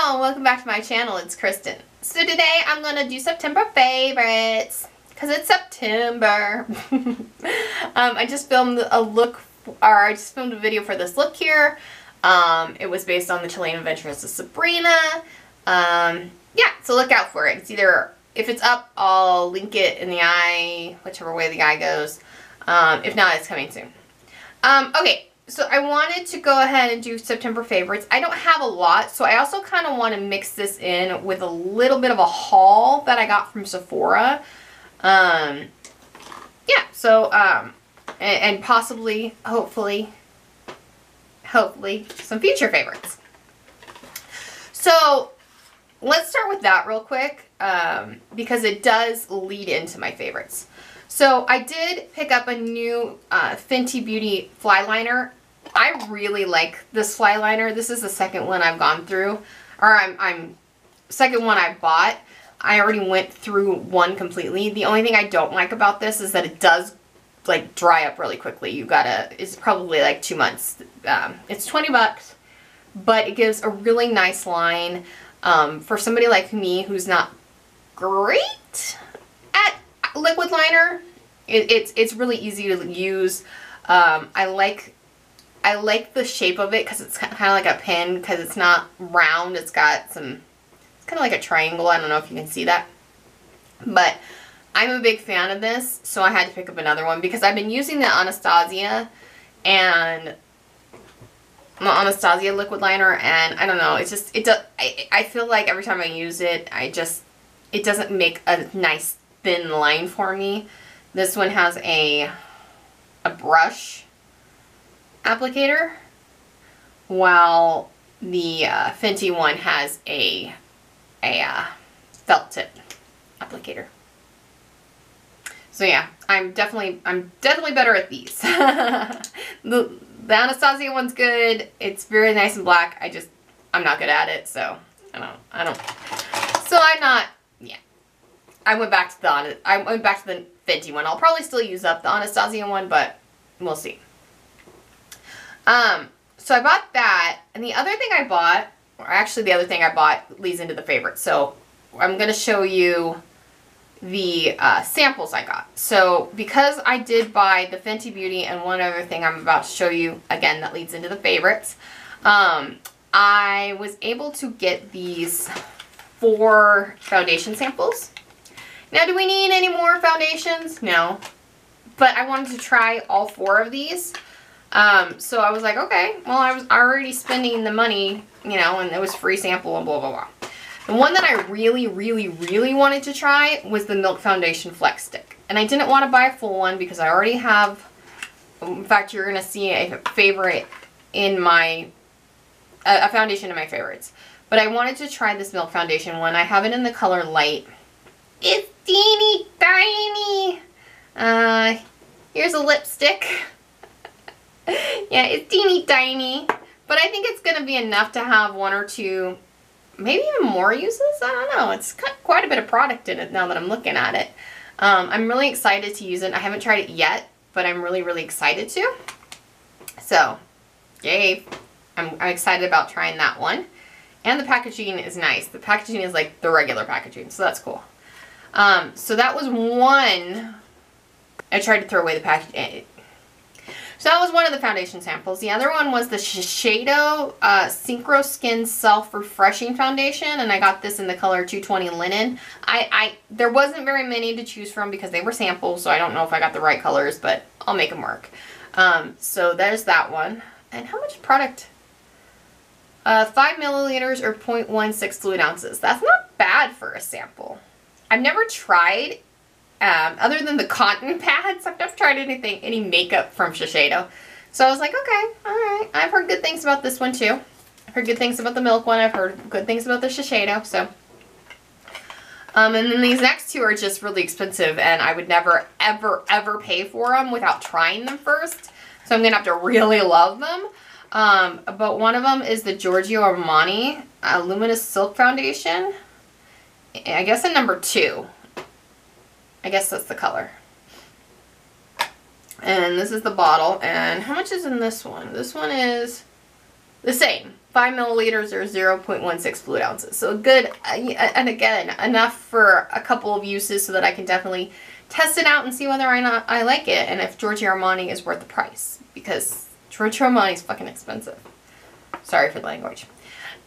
Hello, welcome back to my channel. It's Kristen. So today I'm going to do September favorites because it's September. I just filmed a video for this look here. It was based on the Chilean Adventures of Sabrina. Yeah, so look out for it. It's either, if it's up, I'll link it in the eye, whichever way the eye goes. If not, it's coming soon. Okay. So I wanted to go ahead and do September favorites. I don't have a lot, so I also kind of want to mix this in with a little bit of a haul that I got from Sephora. Yeah, so, and possibly, hopefully, some future favorites. So, let's start with that real quick, because it does lead into my favorites. So I did pick up a new Fenty Beauty Flyliner. I really like this Flyliner. This is the second one I've gone through, or second one I bought. I already went through one completely. The only thing I don't like about this is that it does like dry up really quickly. It's probably like 2 months. It's 20 bucks, but it gives a really nice line for somebody like me who's not great at liquid liner. It's really easy to use. I like the shape of it because it's kind of like a pin, because it's not round. It's got it's kind of like a triangle. I don't know if you can see that, but I'm a big fan of this, so I had to pick up another one because I've been using the Anastasia liquid liner, and I don't know, it's just, I feel like every time I use it, it doesn't make a nice thin line for me. This one has a brush applicator, while the Fenty one has a felt tip applicator. So yeah, I'm definitely better at these. The Anastasia one's good. It's very nice and black. I'm not good at it, so I don't. So I'm not. Yeah, I went back to the Fenty one. I'll probably still use up the Anastasia one, but we'll see. So I bought that, and the other thing I bought, or actually the other thing I bought leads into the favorites. So I'm going to show you the samples I got. So because I did buy the Fenty Beauty and one other thing I'm about to show you, again, that leads into the favorites, I was able to get these 4 foundation samples. Now, do we need any more foundations? No. But I wanted to try all 4 of these. So I was like, okay, well, I was already spending the money, you know, and it was free sample and blah, blah, blah. The one that I really, really, really wanted to try was the Milk Foundation Flex Stick. And I didn't want to buy a full one because I already have, in fact, you're going to see a favorite in my, a foundation in my favorites. But I wanted to try this Milk Foundation one. I have it in the color Light. It's teeny tiny. Here's a lipstick. Yeah, it's teeny tiny, but I think it's going to be enough to have 1 or 2, maybe even more uses. I don't know. It's got quite a bit of product in it now that I'm looking at it. I'm really excited to use it. I haven't tried it yet, but I'm really, really excited to. So, yay. I'm excited about trying that one. And the packaging is nice. The packaging is like the regular packaging, so that's cool. So that was one. I tried to throw away the package. So that was one of the foundation samples. The other one was the Shiseido Synchro Skin Self-Refreshing Foundation, and I got this in the color 220 Linen. There wasn't very many to choose from because they were samples, so I don't know if I got the right colors, but I'll make them work. So there's that one. And how much product? 5 milliliters or 0.16 fluid ounces. That's not bad for a sample. I've never tried, other than the cotton pads, I've never tried any makeup from Shiseido. So I was like, okay, alright. I've heard good things about this one too. I've heard good things about the Milk one. I've heard good things about the Shiseido, so. And then these next 2 are just really expensive, and I would never, ever, ever pay for them without trying them first. So I'm going to have to really love them. But one of them is the Giorgio Armani Luminous Silk Foundation. I guess in number 2. I guess that's the color. And this is the bottle. And how much is in this one? This one is the same. 5 milliliters or 0.16 fluid ounces. So good, and again, enough for a couple of uses so that I can definitely test it out and see whether or not I like it and if Giorgio Armani is worth the price, because Giorgio Armani is fucking expensive. Sorry for the language.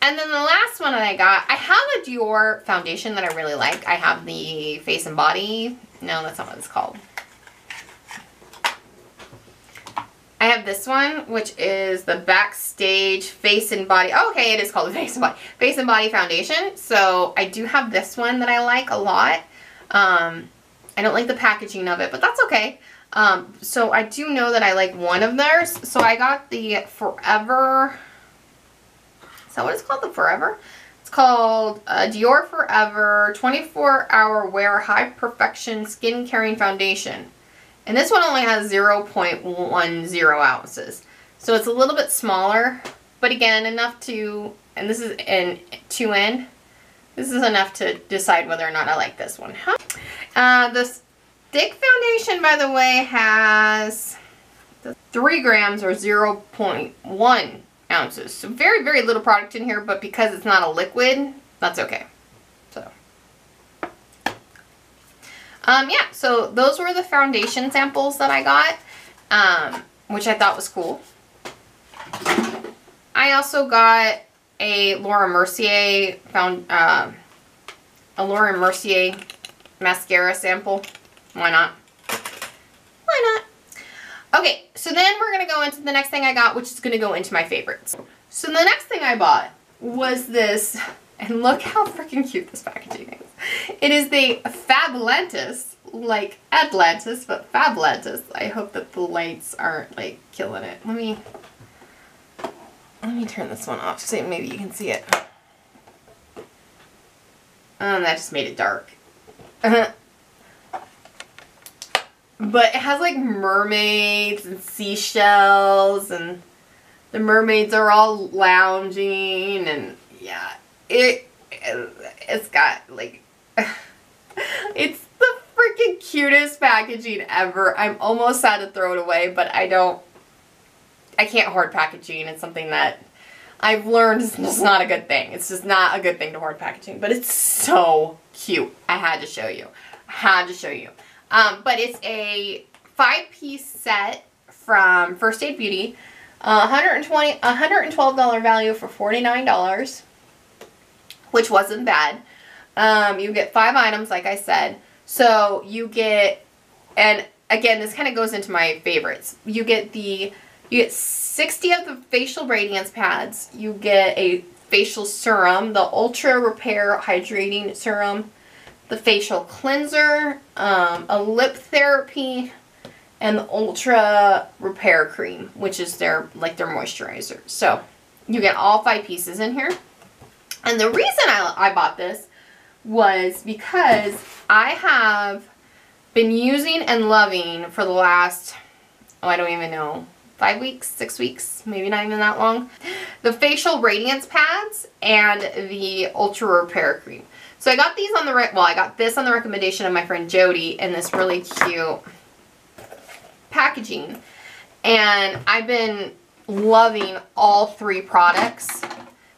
And then the last one that I got, I have a Dior foundation that I really like. I have the Face and Body. No, that's not what it's called. I have this one, which is the Backstage Face and Body. Oh, okay, it is called the Face and Body. Face and Body Foundation. So I do have this one that I like a lot. I don't like the packaging of it, but that's okay. So I do know that I like one of theirs. So I got the Forever... Is that what it's called? The Forever? It's called Dior Forever 24-Hour Wear High Perfection Skin Caring Foundation. And this one only has 0.10 ounces. So it's a little bit smaller, but again, enough to, and this is in 2N. This is enough to decide whether or not I like this one. The stick foundation, by the way, has 3 grams or 0.1 ounces. So very, very little product in here, but because it's not a liquid, that's okay. So, yeah, so those were the foundation samples that I got, which I thought was cool. I also got a Laura Mercier mascara sample. Why not? Why not? Okay, so then we're going to go into the next thing I got, which is going to go into my favorites. So the next thing I bought was this, and look how freaking cute this packaging is. It is the Fablantis, like Atlantis, but Fablantis. I hope that the lights aren't like killing it. Let me turn this one off so maybe you can see it. That just made it dark. But it has like mermaids and seashells, and the mermaids are all lounging, and yeah, it's got like, it's the freaking cutest packaging ever. I'm almost sad to throw it away, but I can't hoard packaging. It's something that I've learned is just not a good thing. It's just not a good thing to hoard packaging, but it's so cute. I had to show you. I had to show you. But it's a 5-piece set from First Aid Beauty. $112 value for $49, which wasn't bad. You get 5 items, like I said. So you get, and again, this kind of goes into my favorites. You get 60 of the facial radiance pads. You get a facial serum, the Ultra Repair Hydrating Serum, the facial cleanser, a lip therapy, and the Ultra Repair Cream, which is their moisturizer. So you get all 5 pieces in here. And the reason I bought this was because I have been using and loving for the last, oh, I don't even know, 5 weeks, 6 weeks, maybe not even that long, the facial radiance pads and the Ultra Repair Cream. So I got these on I got this on the recommendation of my friend Jody in this really cute packaging. And I've been loving all 3 products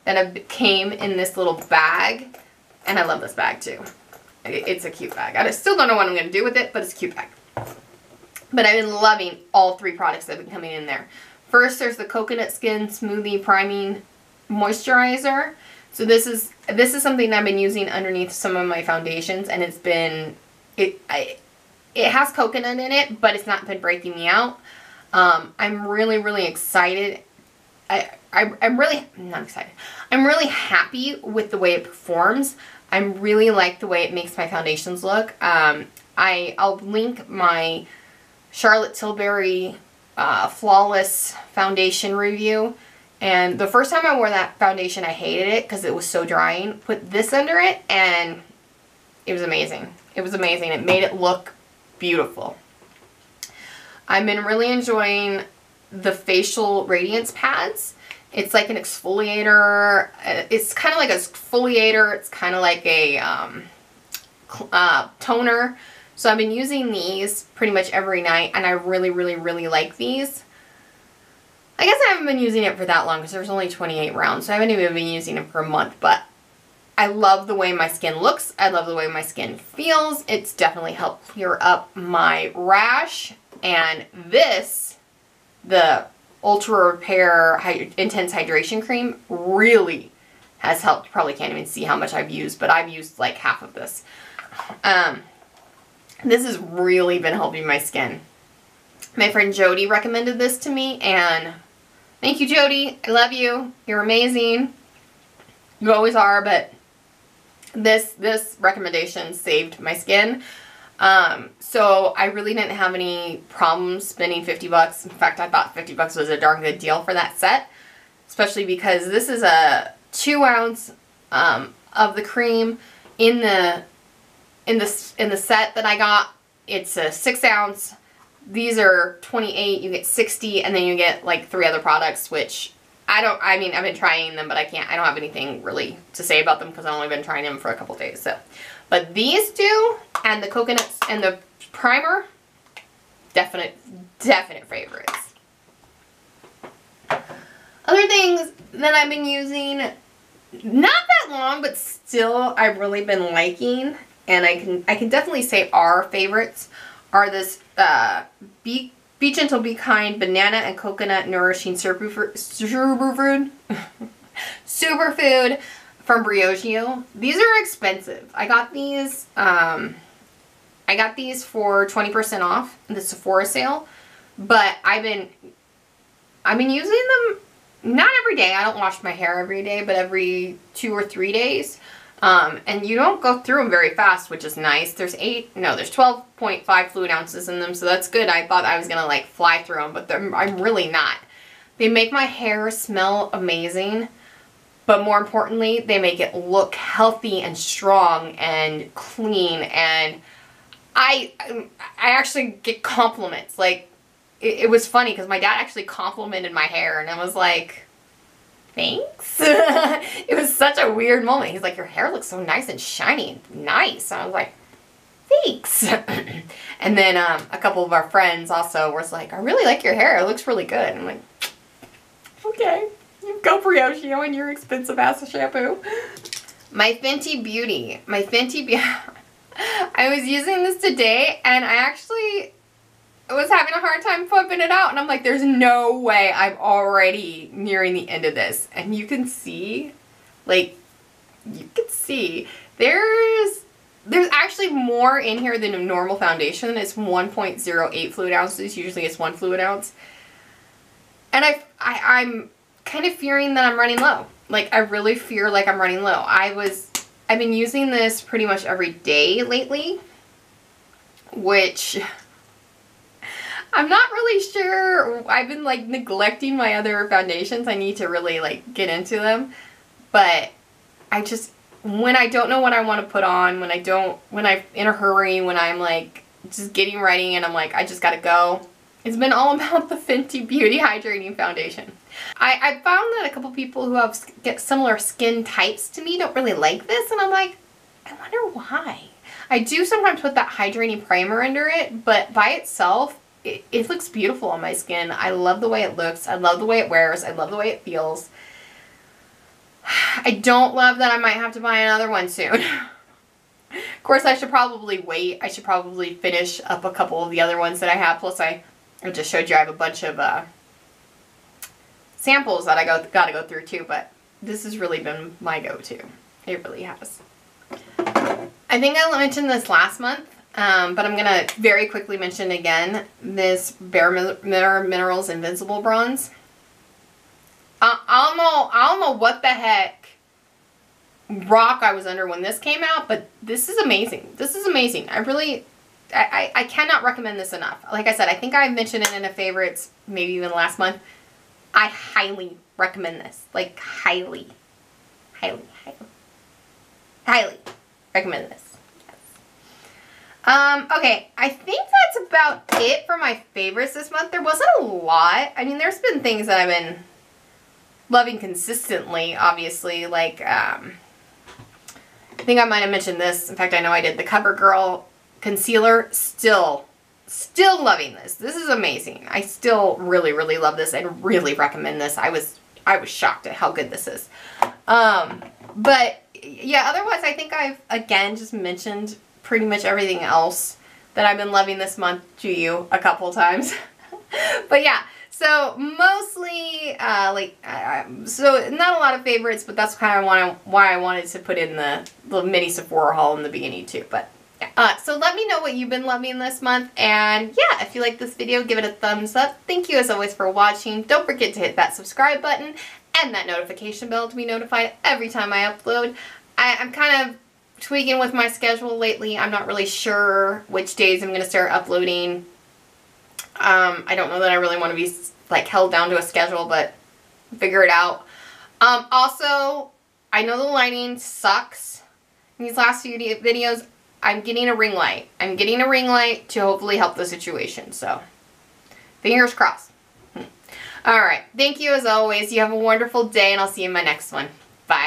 that came in this little bag. And I love this bag too. It's a cute bag. I still don't know what I'm going to do with it, but it's a cute bag. But I've been loving all 3 products that have been coming in there. First, there's the Coconut Skin Smoothie Priming Moisturizer. So this is something I've been using underneath some of my foundations, and it's been, it has coconut in it, but it's not been breaking me out. I'm really, really excited. I'm really, not excited. I'm really happy with the way it performs. I really like the way it makes my foundations look. I'll link my Charlotte Tilbury Flawless Foundation review. And the first time I wore that foundation, I hated it because it was so drying. Put this under it, and it was amazing. It was amazing. It made it look beautiful. I've been really enjoying the facial radiance pads. It's like an exfoliator. It's kind of like a exfoliator. It's kind of like a toner. So I've been using these pretty much every night, and I really, really, really like these. I guess I haven't been using it for that long because there's only 28 rounds, so I haven't even been using it for a month, but I love the way my skin looks. I love the way my skin feels. It's definitely helped clear up my rash, and this, the Ultra Repair Intense Hydration Cream, really has helped. You probably can't even see how much I've used, but I've used like half of this. This has really been helping my skin. My friend Jody recommended this to me, and thank you, Jody. I love you. You're amazing. You always are, but this recommendation saved my skin. So I really didn't have any problems spending 50 bucks. In fact, I thought 50 bucks was a darn good deal for that set, especially because this is a 2 ounce of the cream. In the set that I got, it's a 6 ounce. These are 28, you get 60, and then you get like 3 other products, which I mean, I've been trying them, but I don't have anything really to say about them because I've only been trying them for a couple days, so. But these two, and the coconuts and the primer, definite favorites. Other things that I've been using, not that long, but still I've really been liking, and I can definitely say are favorites, are this Be Gentle, Be Kind Banana and Coconut Nourishing Superfood from Briogeo. These are expensive. I got these for 20% off in the Sephora sale, but I've been using them not every day. I don't wash my hair every day, but every 2 or 3 days. And you don't go through them very fast, which is nice. There's 12.5 fluid ounces in them, so that's good. I thought I was gonna like fly through them, but I'm really not. They make my hair smell amazing, but more importantly, they make it look healthy and strong and clean, and I actually get compliments. Like, it was funny because my dad actually complimented my hair, and I was like, thanks. It was such a weird moment. He's like, your hair looks so nice and shiny and nice. And I was like, thanks. And then a couple of our friends also was like, I really like your hair. It looks really good. And I'm like, okay. You go Briogeo and your expensive ass shampoo. My Fenty Beauty. I was using this today, and I actually was having a hard time pumping it out, and I'm like, there's no way. I'm already nearing the end of this. And you can see, like, there's actually more in here than a normal foundation. It's 1.08 fluid ounces. Usually it's 1 fluid ounce. And I'm kind of fearing that I'm running low. Like, I really fear like I'm running low. I've been using this pretty much every day lately, which I'm not really sure. I've been like neglecting my other foundations. I need to really like get into them. But when I don't know what I want to put on, when I'm in a hurry, when I'm like just getting ready and I'm like, I just gotta go, it's been all about the Fenty Beauty Hydrating Foundation. I found that a couple people who have similar skin types to me don't really like this, and I'm like, I wonder why. I do sometimes put that hydrating primer under it, but by itself, it looks beautiful on my skin. I love the way it looks. I love the way it wears. I love the way it feels. I don't love that I might have to buy another one soon. Of course, I should probably wait. I should probably finish up a couple of the other ones that I have. Plus, I just showed you I have a bunch of samples that I gotta go through too, but this has really been my go-to. It really has. I think I mentioned this last month, but I'm gonna very quickly mention again this BAREMINERALS Invincible Bronze. I don't know what the heck rock I was under when this came out, but this is amazing. This is amazing. I cannot recommend this enough. Like I said, I think I mentioned it in a favorites maybe even last month. I highly recommend this. Like, highly recommend this. Yes. Okay, I think that's about it for my favorites this month. There wasn't a lot. I mean, there's been things that I've been loving consistently, obviously. Like, I think I might have mentioned this. In fact, I know I did. The CoverGirl concealer, still Still loving this. This is amazing. I still really, really love this and really recommend this. I was shocked at how good this is. But yeah, otherwise I think I've, again, just mentioned pretty much everything else that I've been loving this month to you a couple times. But yeah, so mostly, so not a lot of favorites, but that's kind of why I wanted to put in the little mini Sephora haul in the beginning too. But yeah. So let me know what you've been loving this month, and yeah, if you like this video, give it a thumbs up. Thank you as always for watching. Don't forget to hit that subscribe button and that notification bell to be notified every time I upload. I'm kind of tweaking with my schedule lately. I'm not really sure which days I'm going to start uploading. I don't know that I really want to be like held down to a schedule, but figure it out. Also, I know the lighting sucks in these last few videos. I'm getting a ring light. I'm getting a ring light to hopefully help the situation. So, fingers crossed. Alright, thank you as always. You have a wonderful day, and I'll see you in my next one. Bye.